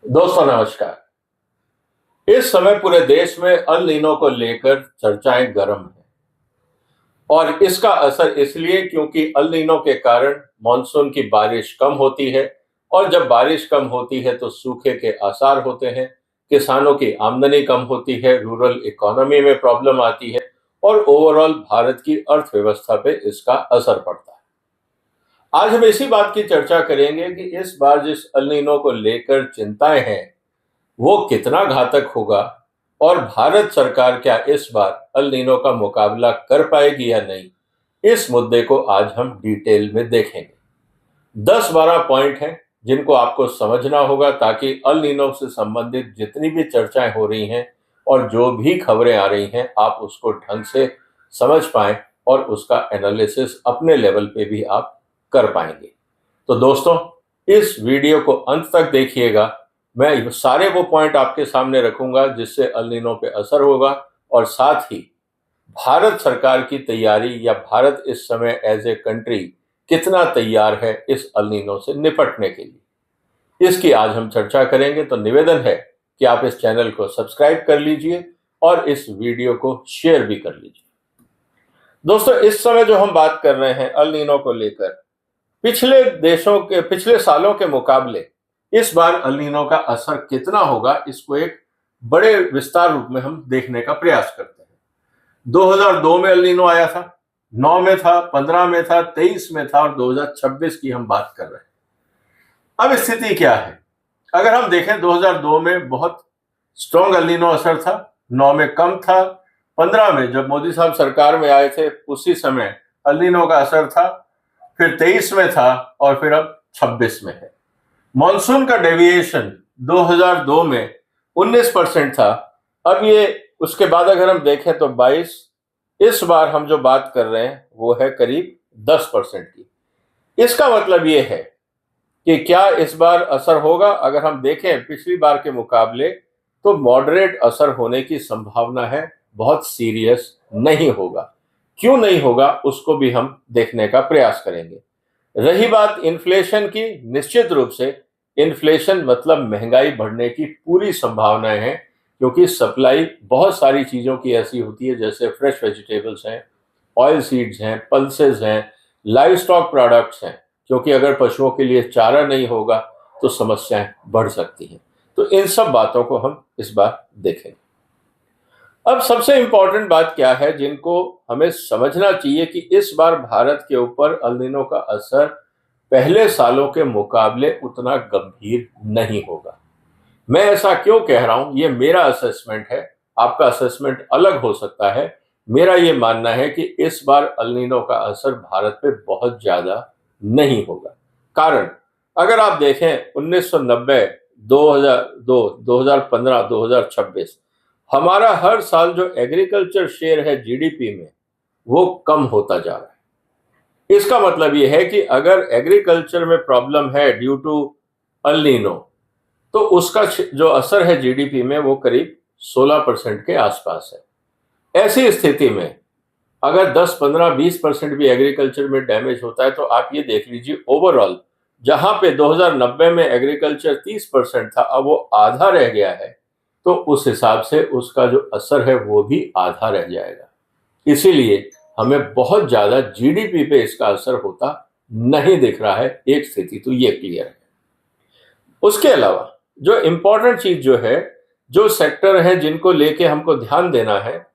दोस्तों नमस्कार। इस समय पूरे देश में अल नीनो को लेकर चर्चाएं गर्म हैं और इसका असर इसलिए क्योंकि अल नीनो के कारण मॉनसून की बारिश कम होती है और जब बारिश कम होती है तो सूखे के आसार होते हैं। किसानों की आमदनी कम होती है, रूरल इकोनॉमी में प्रॉब्लम आती है और ओवरऑल भारत की अर्थव्यवस्था पे इसका असर पड़ता है। आज हम इसी बात की चर्चा करेंगे कि इस बार जिस अल नीनो को लेकर चिंताएं हैं वो कितना घातक होगा और भारत सरकार क्या इस बार अल नीनो का मुकाबला कर पाएगी या नहीं। इस मुद्दे को आज हम डिटेल में देखेंगे। 10-12 पॉइंट हैं जिनको आपको समझना होगा ताकि अल नीनो से संबंधित जितनी भी चर्चाएं हो रही हैं और जो भी खबरें आ रही हैं आप उसको ढंग से समझ पाएं और उसका एनालिसिस अपने लेवल पे भी आप कर पाएंगे। तो दोस्तों, इस वीडियो को अंत तक देखिएगा। मैं सारे वो पॉइंट आपके सामने रखूंगा जिससे अल नीनो पे असर होगा और साथ ही भारत सरकार की तैयारी या भारत इस समय एज ए कंट्री कितना तैयार है इस अल नीनो से निपटने के लिए, इसकी आज हम चर्चा करेंगे। तो निवेदन है कि आप इस चैनल को सब्सक्राइब कर लीजिए और इस वीडियो को शेयर भी कर लीजिए। दोस्तों, इस समय जो हम बात कर रहे हैं अल नीनो को लेकर, पिछले सालों के मुकाबले इस बार अल नीनो का असर कितना होगा, इसको एक बड़े विस्तार रूप में हम देखने का प्रयास करते हैं। 2002 में अल नीनो आया था, 9 में था, 15 में था, 23 में था और 2026 की हम बात कर रहे हैं। अब स्थिति क्या है? अगर हम देखें 2002 में बहुत स्ट्रॉन्ग अल नीनो असर था, 9 में कम था, 15 में जब मोदी साहब सरकार में आए थे उसी समय अल नीनो का असर था, फिर 23 में था और फिर अब 26 में है। मॉनसून का डेविएशन 2002 में 19% था, अब ये उसके बाद अगर हम देखें तो 22, इस बार हम जो बात कर रहे हैं वो है करीब 10% की। इसका मतलब ये है कि क्या इस बार असर होगा? अगर हम देखें पिछली बार के मुकाबले तो मॉडरेट असर होने की संभावना है, बहुत सीरियस नहीं होगा। क्यों नहीं होगा उसको भी हम देखने का प्रयास करेंगे। रही बात इन्फ्लेशन की, निश्चित रूप से इन्फ्लेशन मतलब महंगाई बढ़ने की पूरी संभावनाएं हैं क्योंकि सप्लाई बहुत सारी चीजों की ऐसी होती है जैसे फ्रेश वेजिटेबल्स हैं, ऑयल सीड्स हैं, पल्सेस हैं, लाइव स्टॉक प्रोडक्ट्स हैं, क्योंकि अगर पशुओं के लिए चारा नहीं होगा तो समस्याएं बढ़ सकती हैं। तो इन सब बातों को हम इस बार देखेंगे। अब सबसे इंपॉर्टेंट बात क्या है जिनको हमें समझना चाहिए कि इस बार भारत के ऊपर अल नीनो का असर पहले सालों के मुकाबले उतना गंभीर नहीं होगा। मैं ऐसा क्यों कह रहा हूं, ये मेरा असेसमेंट है, आपका असेसमेंट अलग हो सकता है। मेरा ये मानना है कि इस बार अल नीनो का असर भारत पे बहुत ज्यादा नहीं होगा। कारण अगर आप देखें 1990, 2002, 2015, 2026 हमारा हर साल जो एग्रीकल्चर शेयर है जीडीपी में वो कम होता जा रहा है। इसका मतलब ये है कि अगर एग्रीकल्चर में प्रॉब्लम है ड्यू टू अल नीनो तो उसका जो असर है जीडीपी में वो करीब 16% के आसपास है। ऐसी स्थिति में अगर 10, 15, 20% भी एग्रीकल्चर में डैमेज होता है तो आप ये देख लीजिए ओवरऑल जहां पे 2090 में एग्रीकल्चर 30% था अब वो आधा रह गया है, तो उस हिसाब से उसका जो असर है वो भी आधा रह जाएगा। इसीलिए हमें बहुत ज्यादा जीडीपी पे इसका असर होता नहीं दिख रहा है। एक स्थिति तो ये क्लियर है। उसके अलावा जो इंपॉर्टेंट चीज जो है, जो सेक्टर है जिनको लेके हमको ध्यान देना है,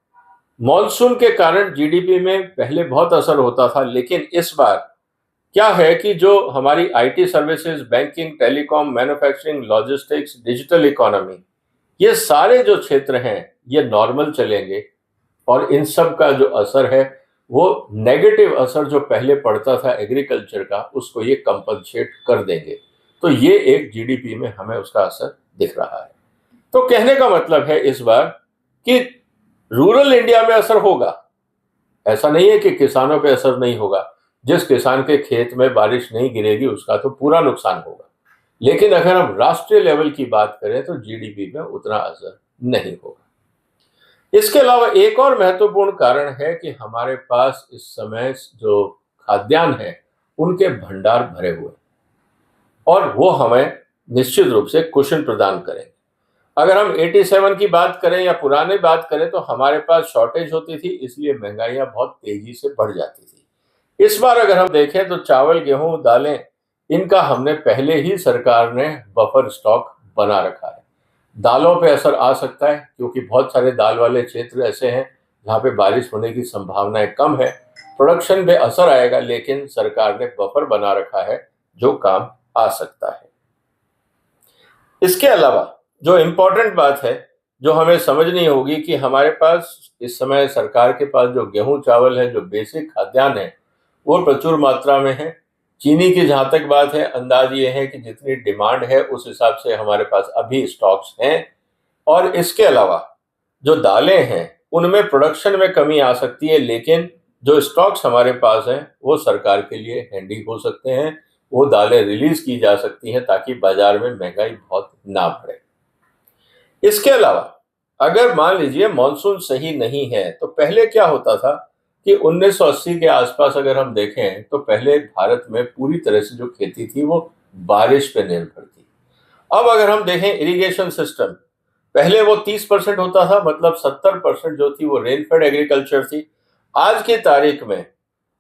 मॉनसून के कारण जीडीपी में पहले बहुत असर होता था, लेकिन इस बार क्या है कि जो हमारी IT services, banking, telecom, manufacturing, logistics, digital economy, ये सारे जो क्षेत्र हैं ये नॉर्मल चलेंगे और इन सब का जो असर है वो नेगेटिव असर जो पहले पड़ता था एग्रीकल्चर का उसको ये कंपनसेट कर देंगे। तो ये एक जीडीपी में हमें उसका असर दिख रहा है। तो कहने का मतलब है इस बार कि रूरल इंडिया में असर होगा। ऐसा नहीं है कि किसानों पे असर नहीं होगा। जिस किसान के खेत में बारिश नहीं गिरेगी उसका तो पूरा नुकसान होगा, लेकिन अगर हम राष्ट्रीय लेवल की बात करें तो जीडीपी में उतना असर नहीं होगा। इसके अलावा एक और महत्वपूर्ण कारण है कि हमारे पास इस समय जो खाद्यान्न है उनके भंडार भरे हुए हैं और वो हमें निश्चित रूप से कुशन प्रदान करेंगे। अगर हम 87 की बात करें या पुराने बात करें तो हमारे पास शॉर्टेज होती थी, इसलिए महंगाइयां बहुत तेजी से बढ़ जाती थी। इस बार अगर हम देखें तो चावल, गेहूं, दालें, इनका हमने पहले ही सरकार ने बफर स्टॉक बना रखा है। दालों पे असर आ सकता है क्योंकि बहुत सारे दाल वाले क्षेत्र ऐसे हैं जहां पे बारिश होने की संभावनाएं कम है। प्रोडक्शन पे असर आएगा, लेकिन सरकार ने बफर बना रखा है जो काम आ सकता है। इसके अलावा जो इम्पोर्टेंट बात है, जो हमें समझनी होगी कि हमारे पास इस समय सरकार के पास जो गेहूं चावल है, जो बेसिक खाद्यान्न है, वो प्रचुर मात्रा में है। चीनी की जहां तक बात है, अंदाज ये है कि जितनी डिमांड है उस हिसाब से हमारे पास अभी स्टॉक्स हैं। और इसके अलावा जो दालें हैं उनमें प्रोडक्शन में कमी आ सकती है, लेकिन जो स्टॉक्स हमारे पास हैं वो सरकार के लिए हैंडी हो सकते हैं। वो दालें रिलीज की जा सकती हैं ताकि बाजार में महंगाई बहुत ना बढ़े। इसके अलावा अगर मान लीजिए मॉनसून सही नहीं है तो पहले क्या होता था कि 1980 के आसपास अगर हम देखें तो पहले भारत में पूरी तरह से जो खेती थी वो बारिश पे निर्भर थी। अब अगर हम देखें इरिगेशन सिस्टम, पहले वो 30% होता था, मतलब 70% जो थी वो रेनफेड एग्रीकल्चर थी। आज की तारीख में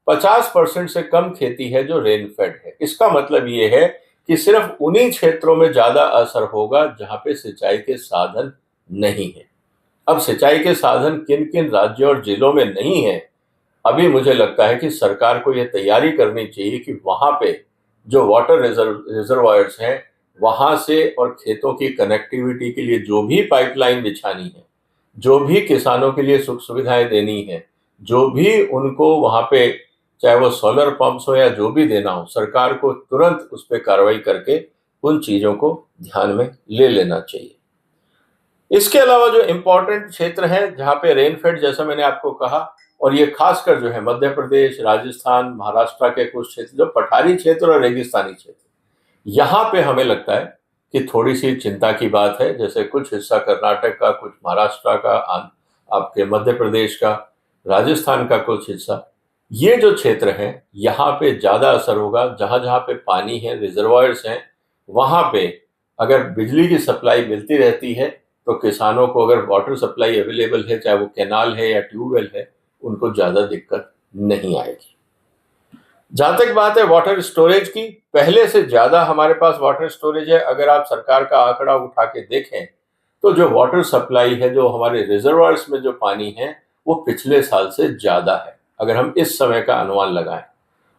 50% से कम खेती है जो रेनफेड है। इसका मतलब ये है कि सिर्फ उन्हीं क्षेत्रों में ज्यादा असर होगा जहां पे सिंचाई के साधन नहीं है। अब सिंचाई के साधन किन किन राज्यों और जिलों में नहीं है, अभी मुझे लगता है कि सरकार को यह तैयारी करनी चाहिए कि वहां पे जो वाटर रिजर्वायर्स हैं वहां से और खेतों की कनेक्टिविटी के लिए जो भी पाइपलाइन बिछानी है, जो भी किसानों के लिए सुख सुविधाएं देनी है, जो भी उनको वहां पे चाहे वो सोलर पंप्स हो या जो भी देना हो, सरकार को तुरंत उस पर कार्रवाई करके उन चीजों को ध्यान में ले लेना चाहिए। इसके अलावा जो इम्पोर्टेंट क्षेत्र हैं जहाँ पे रेनफेड, जैसा मैंने आपको कहा, और ये खासकर जो है मध्य प्रदेश, राजस्थान, महाराष्ट्र के कुछ क्षेत्र जो पठारी क्षेत्र और रेगिस्तानी क्षेत्र, यहाँ पे हमें लगता है कि थोड़ी सी चिंता की बात है। जैसे कुछ हिस्सा कर्नाटक का, कुछ महाराष्ट्र का, आपके मध्य प्रदेश का, राजस्थान का कुछ हिस्सा, ये जो क्षेत्र हैं यहाँ पे ज्यादा असर होगा। जहां जहां पे पानी है, रिजर्वायर्स हैं, वहां पे अगर बिजली की सप्लाई मिलती रहती है तो किसानों को, अगर वाटर सप्लाई अवेलेबल है, चाहे वो कैनाल है या ट्यूबवेल है, उनको ज्यादा दिक्कत नहीं आएगी। जहां तक बात है वाटर स्टोरेज की, पहले से ज्यादा हमारे पास वाटर स्टोरेज है। अगर आप सरकार का आंकड़ा उठा के देखें तो जो वाटर सप्लाई है, जो हमारे रिजर्वायर्स में जो पानी है, वो पिछले साल से ज्यादा है। अगर हम इस समय का अनुमान लगाएं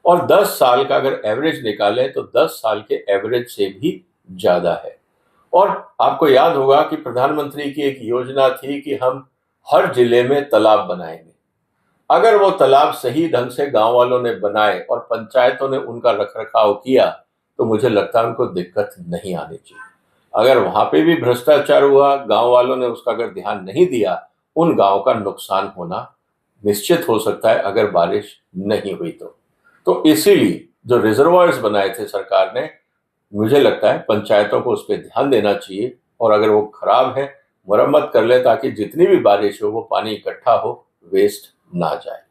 और 10 साल का अगर एवरेज निकालें तो 10 साल के एवरेज से भी ज्यादा है। और आपको याद होगा कि प्रधानमंत्री की एक योजना थी कि हम हर जिले में तालाब बनाएंगे। अगर वो तालाब सही ढंग से गांव वालों ने बनाए और पंचायतों ने उनका रखरखाव किया तो मुझे लगता है उनको दिक्कत नहीं आनी चाहिए। अगर वहां पे भी भ्रष्टाचार हुआ, गांव वालों ने उसका अगर ध्यान नहीं दिया, उन गांव का नुकसान होना निश्चित हो सकता है अगर बारिश नहीं हुई तो इसीलिए जो रिजर्वायर्स बनाए थे सरकार ने, मुझे लगता है पंचायतों को उस पर ध्यान देना चाहिए और अगर वो खराब है मरम्मत कर ले ताकि जितनी भी बारिश हो वो पानी इकट्ठा हो, वेस्ट ना जाए।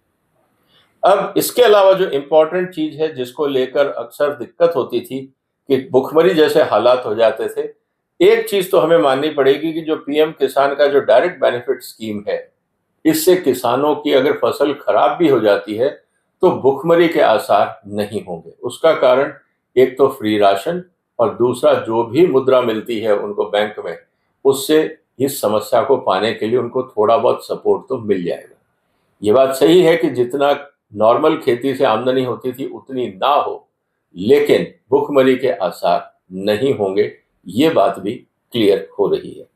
अब इसके अलावा जो इम्पोर्टेंट चीज है जिसको लेकर अक्सर दिक्कत होती थी कि भुखमरी जैसे हालात हो जाते थे, एक चीज तो हमें माननी पड़ेगी कि जो पीएम किसान का जो डायरेक्ट बेनिफिट स्कीम है, इससे किसानों की अगर फसल खराब भी हो जाती है तो भुखमरी के आसार नहीं होंगे। उसका कारण एक तो फ्री राशन और दूसरा जो भी मुद्रा मिलती है उनको बैंक में, उससे इस समस्या को पाने के लिए उनको थोड़ा बहुत सपोर्ट तो मिल जाएगा। ये बात सही है कि जितना नॉर्मल खेती से आमदनी होती थी उतनी ना हो, लेकिन भुखमरी के आसार नहीं होंगे, ये बात भी क्लियर हो रही है।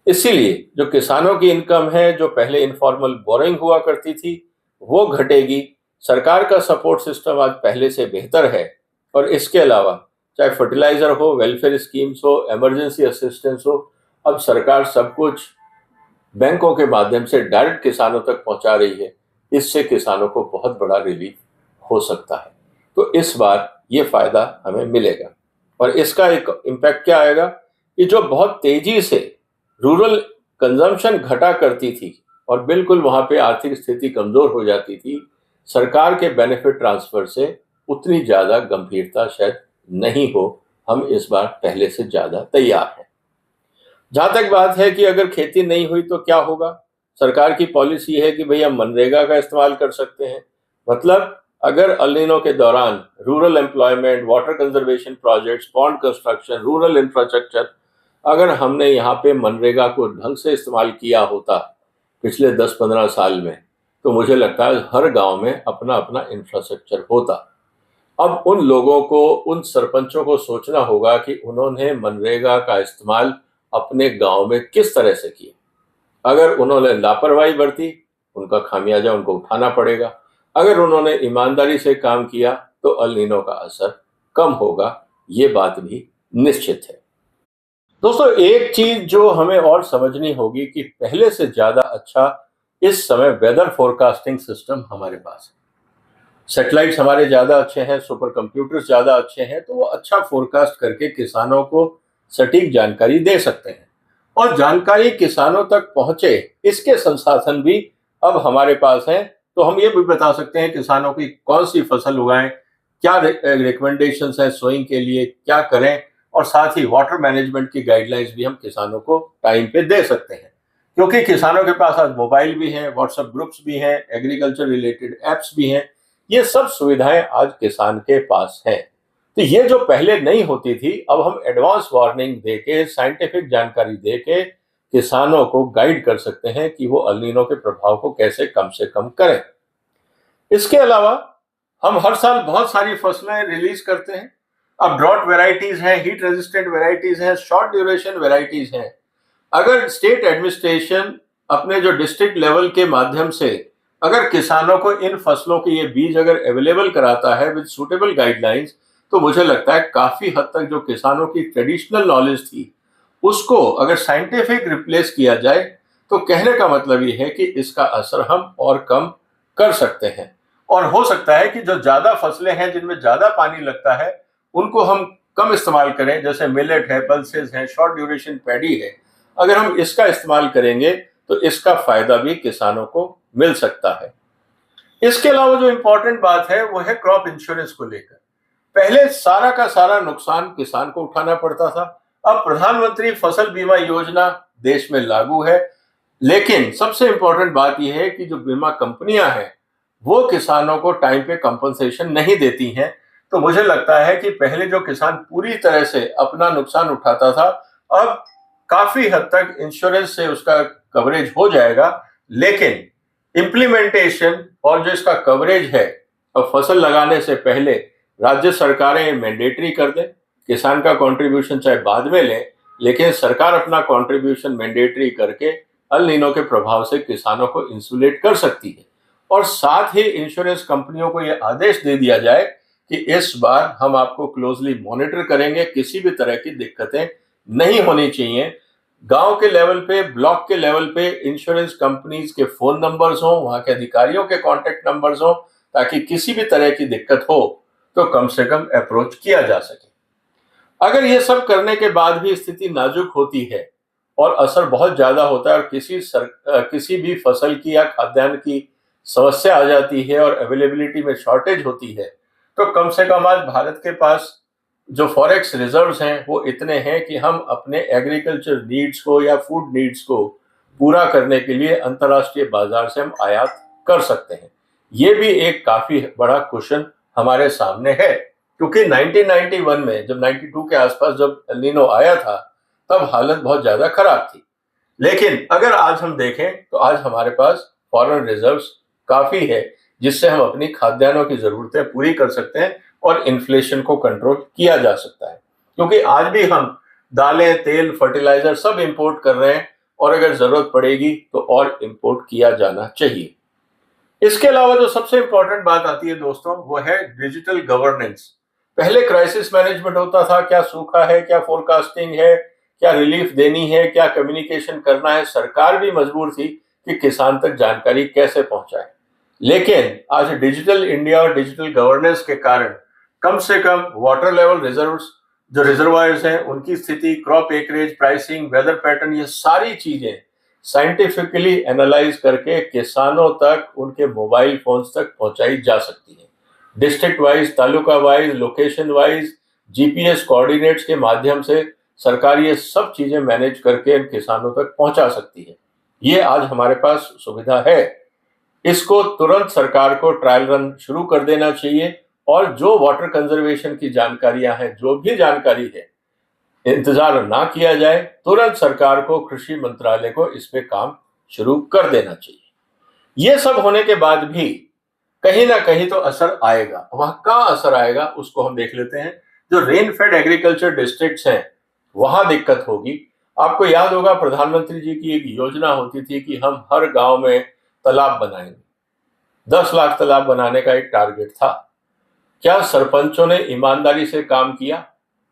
इसीलिए जो किसानों की इनकम है, जो पहले इनफॉर्मल बोरिंग हुआ करती थी, वो घटेगी। सरकार का सपोर्ट सिस्टम आज पहले से बेहतर है और इसके अलावा चाहे फर्टिलाइजर हो, वेलफेयर स्कीम्स हो, इमरजेंसी असिस्टेंस हो, अब सरकार सब कुछ बैंकों के माध्यम से डायरेक्ट किसानों तक पहुंचा रही है। इससे किसानों को बहुत बड़ा रिलीफ हो सकता है। तो इस बार ये फायदा हमें मिलेगा और इसका एक इम्पैक्ट क्या आएगा कि जो बहुत तेजी से रूरल कंजम्पशन घटा करती थी और बिल्कुल वहां पे आर्थिक स्थिति कमजोर हो जाती थी, सरकार के बेनिफिट ट्रांसफर से उतनी ज्यादा गंभीरता शायद नहीं हो, हम इस बार पहले से ज्यादा तैयार हैं। जहां तक बात है कि अगर खेती नहीं हुई तो क्या होगा, सरकार की पॉलिसी है कि भाई हम मनरेगा का इस्तेमाल कर सकते हैं। मतलब अगर अल नीनो के दौरान rural employment, water conservation projects, pond construction, rural infrastructure, अगर हमने यहाँ पे मनरेगा को ढंग से इस्तेमाल किया होता पिछले 10-15 साल में, तो मुझे लगता है हर गांव में अपना अपना इंफ्रास्ट्रक्चर होता। अब उन लोगों को, उन सरपंचों को सोचना होगा कि उन्होंने मनरेगा का इस्तेमाल अपने गांव में किस तरह से किया। अगर उन्होंने लापरवाही बरती, उनका खामियाजा उनको उठाना पड़ेगा। अगर उन्होंने ईमानदारी से काम किया तो अल नीनो का असर कम होगा, ये बात भी निश्चित है। दोस्तों, एक चीज जो हमें और समझनी होगी कि पहले से ज्यादा अच्छा इस समय वेदर फोरकास्टिंग सिस्टम हमारे पास है। सैटेलाइट्स हमारे ज्यादा अच्छे हैं, सुपर कंप्यूटर्स ज्यादा अच्छे हैं, तो वो अच्छा फोरकास्ट करके किसानों को सटीक जानकारी दे सकते हैं। और जानकारी किसानों तक पहुंचे, इसके संसाधन भी अब हमारे पास हैं। तो हम ये भी बता सकते हैं किसानों की कौन सी फसल उगाएं, क्या रिकमेंडेशंस है सोइंग के लिए, क्या करें, और साथ ही वाटर मैनेजमेंट की गाइडलाइंस भी हम किसानों को टाइम पे दे सकते हैं। क्योंकि किसानों के पास आज मोबाइल भी हैं, व्हाट्सएप ग्रुप्स भी हैं, एग्रीकल्चर रिलेटेड एप्स भी हैं, ये सब सुविधाएं आज किसान के पास हैं। तो ये जो पहले नहीं होती थी, अब हम एडवांस वार्निंग देके, साइंटिफिक जानकारी देके किसानों को गाइड कर सकते हैं कि वो अल नीनो के प्रभाव को कैसे कम से कम करें। इसके अलावा हम हर साल बहुत सारी फसलें रिलीज करते हैं। अब ड्रॉट वेराइटीज हैं, हीट रेजिस्टेंट वेराइटीज हैं, शॉर्ट ड्यूरेशन वेराइटीज हैं। अगर स्टेट एडमिनिस्ट्रेशन अपने जो डिस्ट्रिक्ट लेवल के माध्यम से अगर किसानों को इन फसलों के ये बीज अगर अवेलेबल कराता है विद सुटेबल गाइडलाइंस, तो मुझे लगता है काफी हद तक जो किसानों की ट्रेडिशनल नॉलेज थी उसको अगर साइंटिफिक रिप्लेस किया जाए, तो कहने का मतलब ये है कि इसका असर हम और कम कर सकते हैं। और हो सकता है कि जो ज्यादा फसलें हैं जिनमें ज्यादा पानी लगता है उनको हम कम इस्तेमाल करें, जैसे मिलेट है, पल्सेस है, शॉर्ट ड्यूरेशन पैडी है। अगर हम इसका इस्तेमाल करेंगे तो इसका फायदा भी किसानों को मिल सकता है। इसके अलावा जो इंपॉर्टेंट बात है वो है क्रॉप इंश्योरेंस को लेकर। पहले सारा का सारा नुकसान किसान को उठाना पड़ता था। अब प्रधानमंत्री फसल बीमा योजना देश में लागू है, लेकिन सबसे इंपॉर्टेंट बात यह है कि जो बीमा कंपनियां हैं वो किसानों को टाइम पे कंपनसेशन नहीं देती हैं। तो मुझे लगता है कि पहले जो किसान पूरी तरह से अपना नुकसान उठाता था, अब काफी हद तक इंश्योरेंस से उसका कवरेज हो जाएगा। लेकिन इम्प्लीमेंटेशन और जो इसका कवरेज है, अब फसल लगाने से पहले राज्य सरकारें मैंडेटरी कर दें, किसान का कंट्रीब्यूशन चाहे बाद में लें, लेकिन सरकार अपना कंट्रीब्यूशन मैंडेटरी करके अल नीनो के प्रभाव से किसानों को इंसुलेट कर सकती है। और साथ ही इंश्योरेंस कंपनियों को यह आदेश दे दिया जाए कि इस बार हम आपको क्लोजली मॉनिटर करेंगे, किसी भी तरह की दिक्कतें नहीं होनी चाहिए। गांव के लेवल पे, ब्लॉक के लेवल पे इंश्योरेंस कंपनीज के फोन नंबर्स हों, वहां के अधिकारियों के कॉन्टेक्ट नंबर्स हों, ताकि किसी भी तरह की दिक्कत हो तो कम से कम अप्रोच किया जा सके। अगर ये सब करने के बाद भी स्थिति नाजुक होती है और असर बहुत ज्यादा होता है और किसी भी फसल की या खाद्यान्न की समस्या आ जाती है और अवेलेबिलिटी में शॉर्टेज होती है, तो कम से कम आज भारत के पास जो फॉरेक्स रिजर्व्स हैं वो इतने हैं कि हम अपने एग्रीकल्चर नीड्स को या फूड नीड्स को पूरा करने के लिए अंतर्राष्ट्रीय बाजार से हम आयात कर सकते हैं। ये भी एक काफी बड़ा क्वेश्चन हमारे सामने है, क्योंकि 1991 में जब 92 के आसपास जब एल नीनो आया था तब हालत बहुत ज्यादा खराब थी। लेकिन अगर आज हम देखें तो आज हमारे पास फॉरेन रिजर्व्स काफी है, जिससे हम अपनी खाद्यान्नों की जरूरतें पूरी कर सकते हैं और इन्फ्लेशन को कंट्रोल किया जा सकता है। क्योंकि आज भी हम दालें, तेल, फर्टिलाइजर सब इंपोर्ट कर रहे हैं और अगर जरूरत पड़ेगी तो और इंपोर्ट किया जाना चाहिए। इसके अलावा जो सबसे इंपॉर्टेंट बात आती है दोस्तों, वो है डिजिटल गवर्नेंस। पहले क्राइसिस मैनेजमेंट होता था, क्या सूखा है, क्या फोरकास्टिंग है, क्या रिलीफ देनी है, क्या कम्युनिकेशन करना है। सरकार भी मजबूर थी कि किसान तक जानकारी कैसे पहुंचाए। लेकिन आज डिजिटल इंडिया और डिजिटल गवर्नेंस के कारण कम से कम वाटर लेवल रिजर्व्स, जो रिजर्वायर्स हैं, उनकी स्थिति, crop acreage, pricing, weather pattern, ये सारी चीजें साइंटिफिकली एनालाइज करके किसानों तक, उनके मोबाइल फोन्स तक पहुंचाई जा सकती है। District wise, taluka wise, location wise, GPS coordinates के माध्यम से सरकार ये सब चीजें मैनेज करके किसानों तक पहुंचा सकती है। ये आज हमारे पास सुविधा है। इसको तुरंत सरकार को ट्रायल रन शुरू कर देना चाहिए और जो वाटर कंजर्वेशन की जानकारियां हैं, जो भी जानकारी है, इंतजार ना किया जाए, तुरंत सरकार को, कृषि मंत्रालय को इस पे काम शुरू कर देना चाहिए। ये सब होने के बाद भी कहीं ना कहीं तो असर आएगा। वह कहाँ असर आएगा उसको हम देख लेते हैं। जो रेन फेड एग्रीकल्चर डिस्ट्रिक्ट्स हैं वहां दिक्कत होगी। आपको याद होगा प्रधानमंत्री जी की एक योजना होती थी कि हम हर गांव में तालाब बनाएंगे। 10 लाख तालाब बनाने का एक टारगेट था। क्या सरपंचों ने ईमानदारी से काम किया?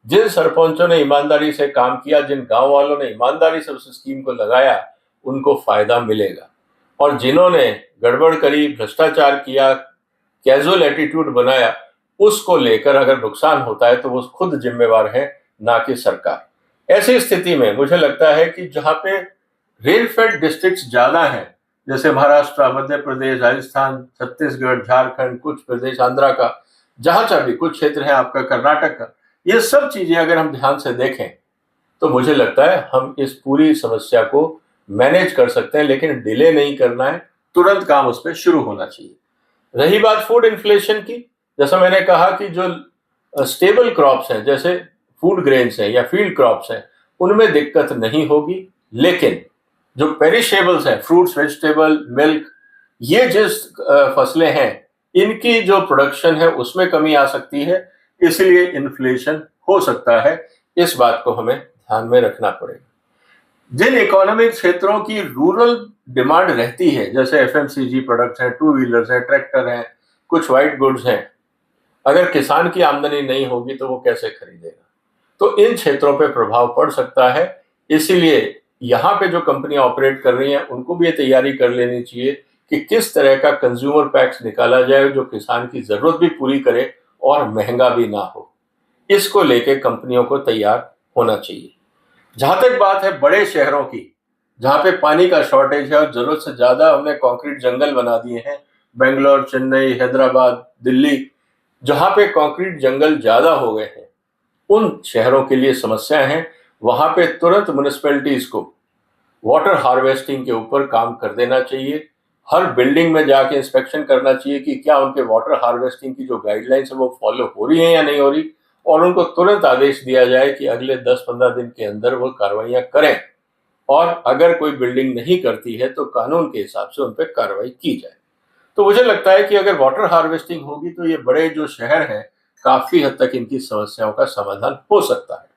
जिन सरपंचों ने ईमानदारी से काम किया, जिन गांव वालों ने ईमानदारी से उस स्कीम को लगाया, उनको फायदा मिलेगा। और जिन्होंने गड़बड़ करी, भ्रष्टाचार किया, कैजुअल एटीट्यूड बनाया, उसको लेकर अगर नुकसान होता है तो वो खुद जिम्मेवार है, ना कि सरकार। ऐसी स्थिति में मुझे लगता है कि जहां पे रेन फेड डिस्ट्रिक्ट्स ज्यादा हैं, जैसे महाराष्ट्र, मध्य प्रदेश, राजस्थान, छत्तीसगढ़, झारखंड, कुछ प्रदेश आंध्रा का, जहां चाहे भी कुछ क्षेत्र है आपका, कर्नाटक का, ये सब चीजें अगर हम ध्यान से देखें तो मुझे लगता है हम इस पूरी समस्या को मैनेज कर सकते हैं। लेकिन डिले नहीं करना है, तुरंत काम उस पर शुरू होना चाहिए। रही बात फूड इन्फ्लेशन की, जैसा मैंने कहा कि जो स्टेबल क्रॉप्स हैं, जैसे फूड ग्रेन्स हैं या फील्ड क्रॉप्स हैं, उनमें दिक्कत नहीं होगी। लेकिन जो पेरिशेबल्स हैं, फ्रूट्स, वेजिटेबल, मिल्क, ये जिस फसलें हैं, इनकी जो प्रोडक्शन है उसमें कमी आ सकती है, इसलिए इन्फ्लेशन हो सकता है। इस बात को हमें ध्यान में रखना पड़ेगा। जिन इकोनॉमिक क्षेत्रों की रूरल डिमांड रहती है, जैसे एफएमसीजी प्रोडक्ट्स हैं, टू व्हीलर्स हैं, ट्रैक्टर हैं, कुछ व्हाइट गुड्स हैं, अगर किसान की आमदनी नहीं होगी तो वो कैसे खरीदेगा? तो इन क्षेत्रों पे प्रभाव पड़ सकता है। इसीलिए यहाँ पे जो कंपनियां ऑपरेट कर रही हैं उनको भी ये तैयारी कर लेनी चाहिए कि किस तरह का कंज्यूमर पैक्स निकाला जाए जो किसान की जरूरत भी पूरी करे और महंगा भी ना हो। इसको लेके कंपनियों को तैयार होना चाहिए। जहां तक बात है बड़े शहरों की, जहां पे पानी का शॉर्टेज है और जरूरत से ज्यादा हमने कंक्रीट जंगल बना दिए हैं, बेंगलोर, चेन्नई, हैदराबाद, दिल्ली, जहां पे कंक्रीट जंगल ज्यादा हो गए हैं, उन शहरों के लिए समस्याएं हैं। वहां पे तुरंत म्युनिसिपैलिटीज को वाटर हार्वेस्टिंग के ऊपर काम कर देना चाहिए। हर बिल्डिंग में जाके इंस्पेक्शन करना चाहिए कि क्या उनके वाटर हार्वेस्टिंग की जो गाइडलाइंस है वो फॉलो हो रही है या नहीं हो रही, और उनको तुरंत आदेश दिया जाए कि अगले 10-15 दिन के अंदर वो कार्रवाइयां करें। और अगर कोई बिल्डिंग नहीं करती है तो कानून के हिसाब से उन पर कार्रवाई की जाए। तो मुझे लगता है कि अगर वाटर हार्वेस्टिंग होगी तो ये बड़े जो शहर हैं काफी हद तक इनकी समस्याओं का समाधान हो सकता है।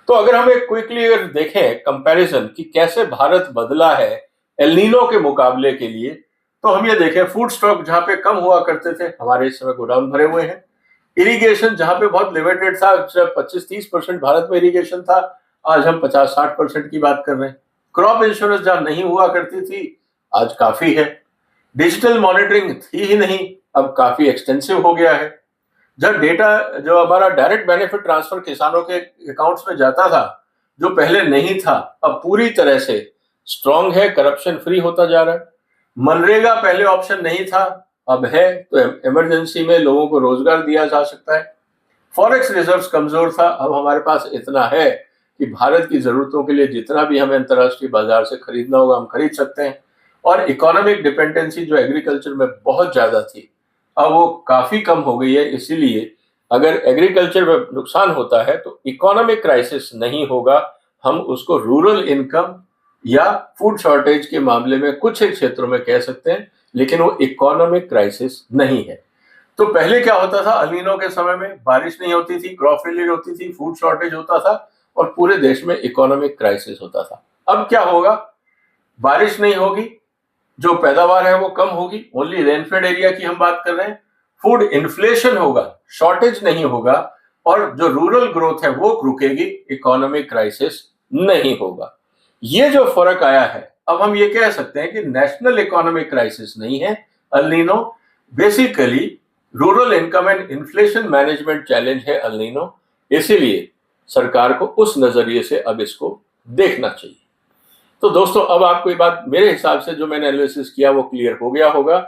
तो अगर हम एक क्विकली अगर देखें कंपैरिजन कि कैसे भारत बदला है एल नीनो के मुकाबले के लिए, तो हम ये देखें फूड स्टॉक जहां पे कम हुआ करते थे, हमारे इस समय गोडाउन भरे हुए हैं। इरिगेशन जहां पे बहुत लिमिटेड था, 25-30% भारत में इरिगेशन था, आज हम 50-60% की बात कर रहे हैं। क्रॉप इंश्योरेंस जहां नहीं हुआ करती थी, आज काफी है। डिजिटल मॉनिटरिंग थी ही नहीं, अब काफी एक्सटेंसिव हो गया है। जब डेटा जो हमारा डायरेक्ट बेनिफिट ट्रांसफर किसानों के अकाउंट्स में जाता था, जो पहले नहीं था, अब पूरी तरह से स्ट्रांग है, करप्शन फ्री होता जा रहा है। मनरेगा पहले ऑप्शन नहीं था, अब है, तो इमरजेंसी में लोगों को रोजगार दिया जा सकता है। फॉरेक्स रिजर्व्स कमजोर था, अब हमारे पास इतना है कि भारत की जरूरतों के लिए जितना भी हमें अंतर्राष्ट्रीय बाजार से खरीदना होगा हम खरीद सकते हैं। और इकोनॉमिक डिपेंडेंसी जो एग्रीकल्चर में बहुत ज्यादा थी, अब वो काफी कम हो गई है। इसीलिए अगर एग्रीकल्चर में नुकसान होता है तो इकोनॉमिक क्राइसिस नहीं होगा, हम उसको रूरल इनकम या फूड शॉर्टेज के मामले में कुछ एक क्षेत्रों में कह सकते हैं, लेकिन वो इकोनॉमिक क्राइसिस नहीं है। तो पहले क्या होता था, एल नीनो के समय में बारिश नहीं होती थी, क्रॉप फेलियर होती थी, फूड शॉर्टेज होता था और पूरे देश में इकोनॉमिक क्राइसिस होता था। अब क्या होगा, बारिश नहीं होगी, जो पैदावार है वो कम होगी, ओनली रेनफेड एरिया की हम बात कर रहे हैं। फूड इन्फ्लेशन होगा, शॉर्टेज नहीं होगा, और जो रूरल ग्रोथ है वो रुकेगी, इकोनॉमिक क्राइसिस नहीं होगा। ये जो फर्क आया है, अब हम ये कह सकते हैं कि नेशनल इकोनॉमिक क्राइसिस नहीं है El Nino, basically rural income and inflation management challenge है एल नीनो। इसीलिए सरकार को उस नजरिए से अब इसको देखना चाहिए। तो दोस्तों अब आपको ये बात मेरे हिसाब से जो मैंने एनालिसिस किया वो क्लियर हो गया होगा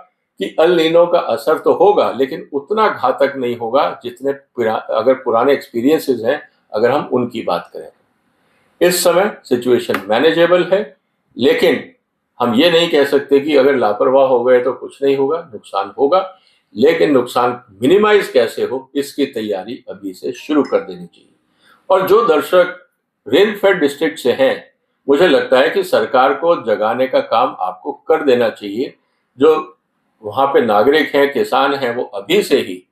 कि अल नीनो का असर तो होगा लेकिन उतना घातक नहीं होगा जितने अगर पुराने एक्सपीरियंसेस हैं, अगर हम उनकी बात करें। इस समय सिचुएशन मैनेजेबल है, लेकिन हम ये नहीं कह सकते कि अगर लापरवाह हो गए तो कुछ नहीं होगा, नुकसान होगा, लेकिन नुकसान मिनिमाइज कैसे हो इसकी तैयारी अभी से शुरू कर देनी चाहिए। और जो दर्शक रेन फेड डिस्ट्रिक्ट से हैं, मुझे लगता है कि सरकार को जगाने का काम आपको कर देना चाहिए। जो वहां पे नागरिक हैं, किसान हैं, वो अभी से ही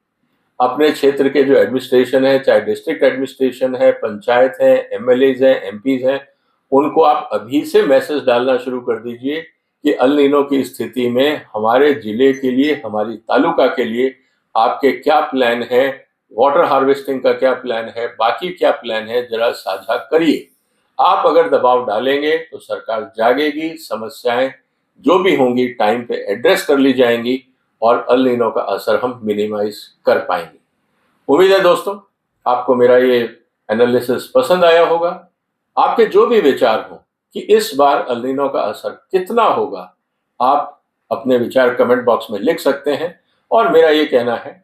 अपने क्षेत्र के जो एडमिनिस्ट्रेशन है, चाहे डिस्ट्रिक्ट एडमिनिस्ट्रेशन है, पंचायत है, एमएलएज हैं, एमपीज हैं, उनको आप अभी से मैसेज डालना शुरू कर दीजिए कि अल नीनो की स्थिति में हमारे जिले के लिए, हमारी तालुका के लिए आपके क्या प्लान है, वाटर हार्वेस्टिंग का क्या प्लान है, बाकी क्या प्लान है, जरा साझा करिए। आप अगर दबाव डालेंगे तो सरकार जागेगी, समस्याएं जो भी होंगी टाइम पे एड्रेस कर ली जाएंगी और अल नीनो का असर हम मिनिमाइज कर पाएंगे। उम्मीद है दोस्तों आपको मेरा ये एनालिसिस पसंद आया होगा। आपके जो भी विचार हो कि इस बार अल नीनो का असर कितना होगा, आप अपने विचार कमेंट बॉक्स में लिख सकते हैं। और मेरा ये कहना है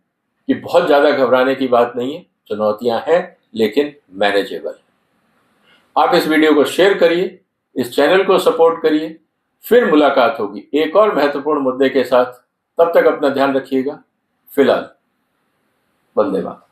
कि बहुत ज्यादा घबराने की बात नहीं है, चुनौतियां हैं लेकिन मैनेजेबल। आप इस वीडियो को शेयर करिए, इस चैनल को सपोर्ट करिए। फिर मुलाकात होगी एक और महत्वपूर्ण मुद्दे के साथ। तब तक अपना ध्यान रखिएगा। फिलहाल वंदे मातरम।